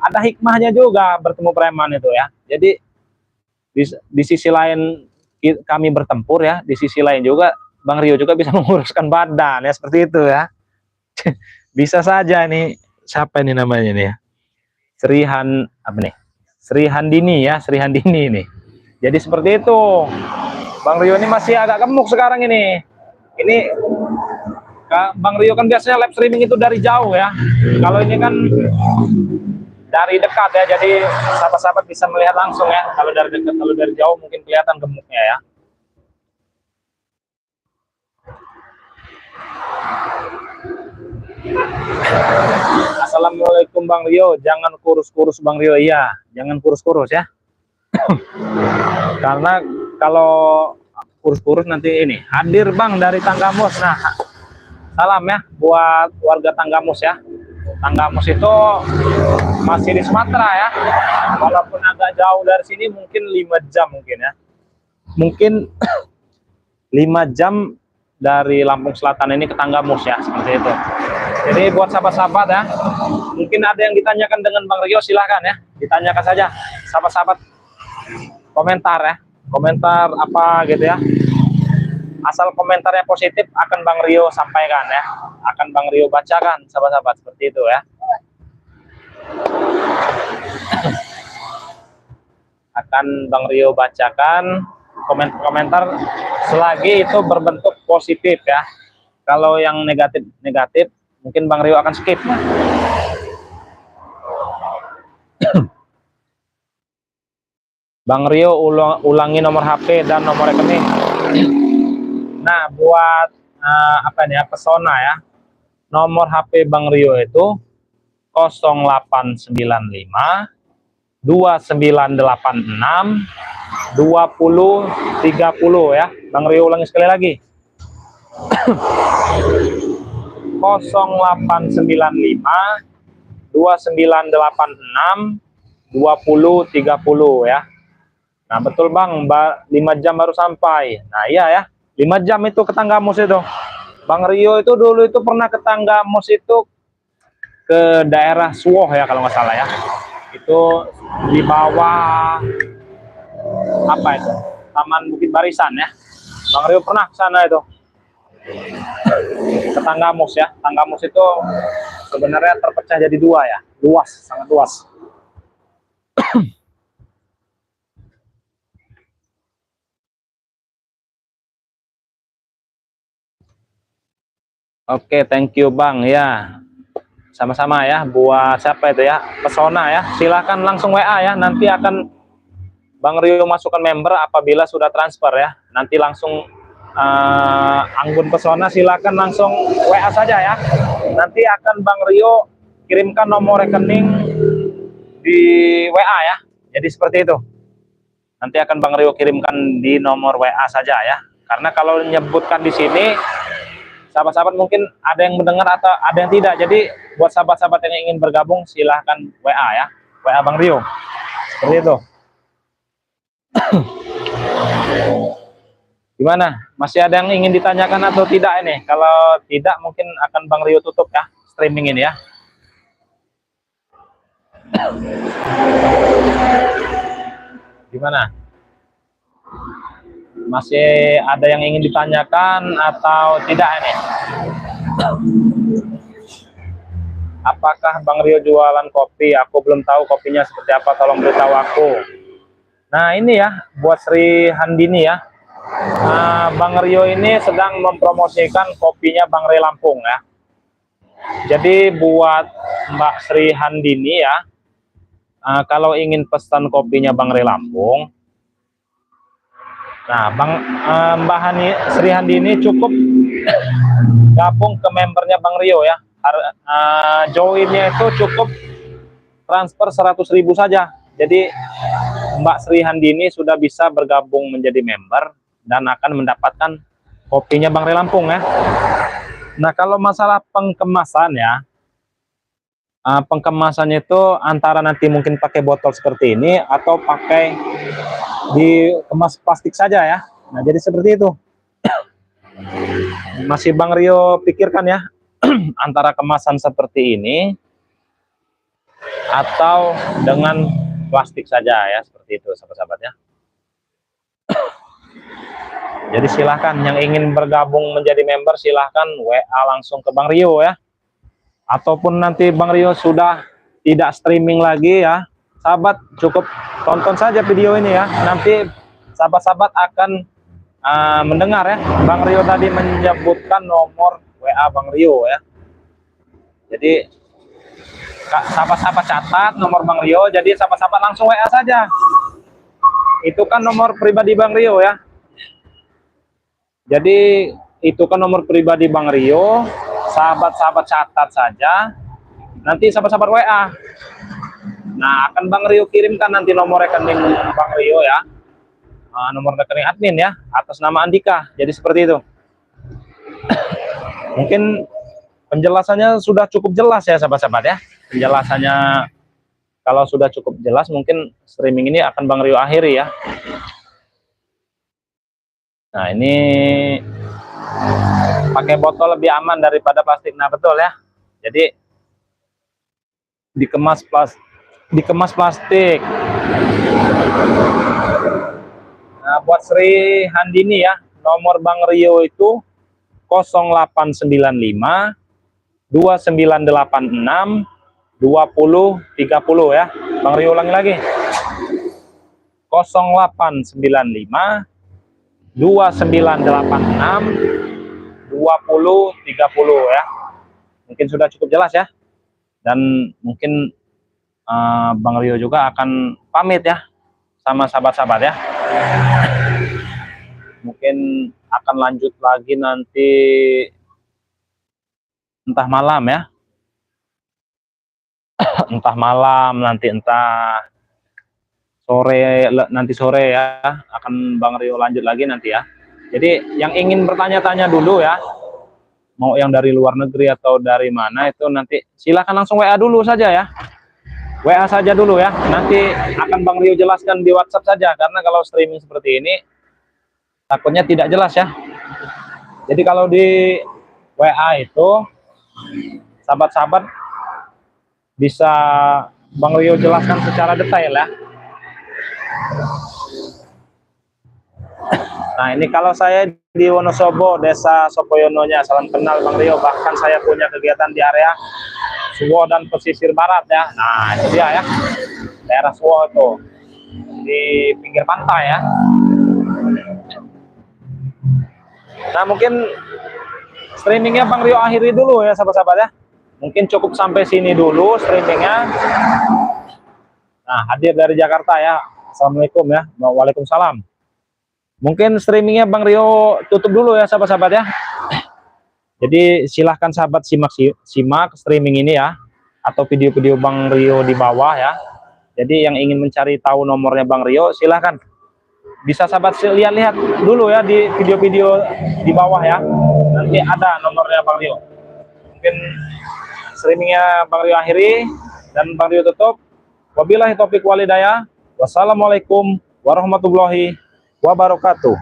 Ada hikmahnya juga bertemu preman itu ya. Jadi di sisi lain kami bertempur ya, di sisi lain juga Bang Rio juga bisa menguruskan badan ya, seperti itu ya. Bisa saja nih, siapa ini namanya nih ya? Apa nih? Sri Handini ya, Sri Handini nih. Jadi seperti itu. Bang Rio ini masih agak gemuk sekarang ini. Ini Bang Rio kan biasanya live streaming itu dari jauh ya. Kalau ini kan dari dekat ya, jadi sahabat-sahabat bisa melihat langsung ya. Kalau dari dekat, kalau dari jauh mungkin kelihatan gemuknya ya. Assalamualaikum Bang Rio, jangan kurus-kurus Bang Rio. Iya, jangan kurus-kurus ya. Karena kalau kurus-kurus nanti ini hadir Bang dari Tanggamus. Nah, salam ya buat warga Tanggamus ya. Tanggamus itu masih di Sumatera ya. Walaupun agak jauh dari sini, mungkin 5 jam mungkin ya. Mungkin 5 jam dari Lampung Selatan ini ke Tanggamus ya, seperti itu. Jadi buat sahabat-sahabat ya, mungkin ada yang ditanyakan dengan Bang Rio, silahkan ya, ditanyakan saja sahabat-sahabat, komentar ya, komentar apa gitu ya. Asal komentarnya positif akan Bang Rio sampaikan ya, akan Bang Rio bacakan sahabat-sahabat, seperti itu ya. Akan Bang Rio bacakan komentar-komentar selagi itu berbentuk positif ya. Kalau yang negatif mungkin Bang Rio akan skip. Bang Rio ulangi nomor HP dan nomor rekening. Nah, buat apa nih ya, Pesona ya. Nomor HP Bang Rio itu 0895 2986 2030 ya. Bang Rio ulangi sekali lagi. 0895 2986 2030 ya. Nah betul Bang, 5 jam baru sampai. Nah iya ya, 5 jam itu ke Tanggamus itu. Bang Rio itu dulu itu pernah ke Tanggamus itu ke daerah Suwoh ya kalau nggak salah ya. Itu di bawah apa itu? Taman Bukit Barisan ya. Bang Rio pernah ke sana itu. Ke Tanggamus ya. Tanggamus itu sebenarnya terpecah jadi 2 ya. Luas, sangat luas. Oke, thank you Bang ya. sama-sama ya. Buat siapa itu ya, Pesona ya, silahkan langsung WA ya. Nanti akan Bang Rio masukkan member apabila sudah transfer ya. Nanti langsung Anggun Pesona silahkan langsung WA saja ya. Nanti akan Bang Rio kirimkan nomor rekening di WA ya. Jadi seperti itu. Nanti akan Bang Rio kirimkan di nomor WA saja ya. Karena kalau menyebutkan di sini, sahabat-sahabat mungkin ada yang mendengar atau ada yang tidak. Jadi buat sahabat-sahabat yang ingin bergabung silahkan WA ya. WA Bang Rio. Seperti itu. Gimana? Masih ada yang ingin ditanyakan atau tidak ini? Kalau tidak mungkin akan Bang Rio tutup ya streaming ini ya. Gimana? Masih ada yang ingin ditanyakan atau tidak ini? Apakah Bang Rio jualan kopi? Aku belum tahu kopinya seperti apa, tolong beritahu aku. Nah ini ya, buat Sri Handini ya. Bang Rio ini sedang mempromosikan kopinya Bang Ray Lampung ya. Jadi buat Mbak Sri Handini ya, kalau ingin pesan kopinya Bang Ray Lampung, nah Mbak Sri Handini cukup gabung ke membernya Bang Rio ya. Joinnya itu cukup transfer 100.000 saja. Jadi Mbak Sri Handini sudah bisa bergabung menjadi member dan akan mendapatkan kopinya Bang Ray Lampung ya. Nah kalau masalah pengkemasan ya, pengkemasannya itu antara nanti mungkin pakai botol seperti ini atau pakai dikemas plastik saja ya. Nah jadi seperti itu. Masih Bang Rio pikirkan ya, antara kemasan seperti ini atau dengan plastik saja ya, seperti itu sahabat-sahabat ya. Jadi silahkan yang ingin bergabung menjadi member silahkan WA langsung ke Bang Rio ya. Ataupun nanti Bang Rio sudah tidak streaming lagi ya, sahabat cukup tonton saja video ini ya. Nanti sahabat-sahabat akan mendengar ya, Bang Rio tadi menyebutkan nomor WA Bang Rio ya. Jadi sahabat-sahabat catat nomor Bang Rio, jadi sahabat-sahabat langsung WA saja. Itu kan nomor pribadi Bang Rio ya. Jadi itu kan nomor pribadi Bang Rio, sahabat-sahabat catat saja. Nanti sahabat-sahabat WA. Nah, akan Bang Rio kirimkan nanti nomor rekening Bang Rio ya. Nomor rekening admin ya, atas nama Andika. Jadi seperti itu. Mungkin penjelasannya sudah cukup jelas ya sahabat-sahabat ya. Penjelasannya kalau sudah cukup jelas, mungkin streaming ini akan Bang Rio akhiri ya. Nah ini pakai botol lebih aman daripada plastik. Nah betul ya. Jadi dikemas plastik. Nah buat Sri Handini ya, nomor Bang Rio itu 0895 2986 2030 ya. Bang Rio ulangi lagi. 0895 2986 2030 ya. Mungkin sudah cukup jelas ya. Dan mungkin Bang Rio juga akan pamit ya sama sahabat-sahabat ya. Mungkin akan lanjut lagi nanti entah malam ya. Entah malam nanti, entah sore, nanti sore ya akan Bang Rio lanjut lagi nanti ya. Jadi yang ingin bertanya-tanya dulu ya, mau yang dari luar negeri atau dari mana itu nanti silahkan langsung WA dulu saja ya. WA saja dulu ya, nanti akan Bang Rio jelaskan di WhatsApp saja, karena kalau streaming seperti ini takutnya tidak jelas ya. Jadi kalau di WA itu sahabat-sahabat bisa Bang Rio jelaskan secara detail ya. Nah ini kalau saya di Wonosobo, Desa Sopoyononya, salam kenal Bang Rio. Bahkan saya punya kegiatan di area Suwo dan pesisir barat ya. Nah itu dia ya, daerah Suwo itu di pinggir pantai ya. Nah mungkin streamingnya Bang Rio akhiri dulu ya sahabat-sahabat ya. Mungkin cukup sampai sini dulu streamingnya. Nah, hadir dari Jakarta ya. Assalamualaikum ya. Waalaikumsalam. Mungkin streamingnya Bang Rio tutup dulu ya sahabat-sahabat ya. Jadi silahkan sahabat simak streaming ini ya, atau video-video Bang Rio di bawah ya. Jadi yang ingin mencari tahu nomornya Bang Rio, silahkan bisa sahabat lihat-lihat dulu ya di video-video di bawah ya. Nanti ada nomornya Bang Rio. Mungkin streamingnya Bang Rio akhiri dan Bang Rio tutup. Wabillahi taufik walhidayah. Wassalamualaikum warahmatullahi wabarakatuh.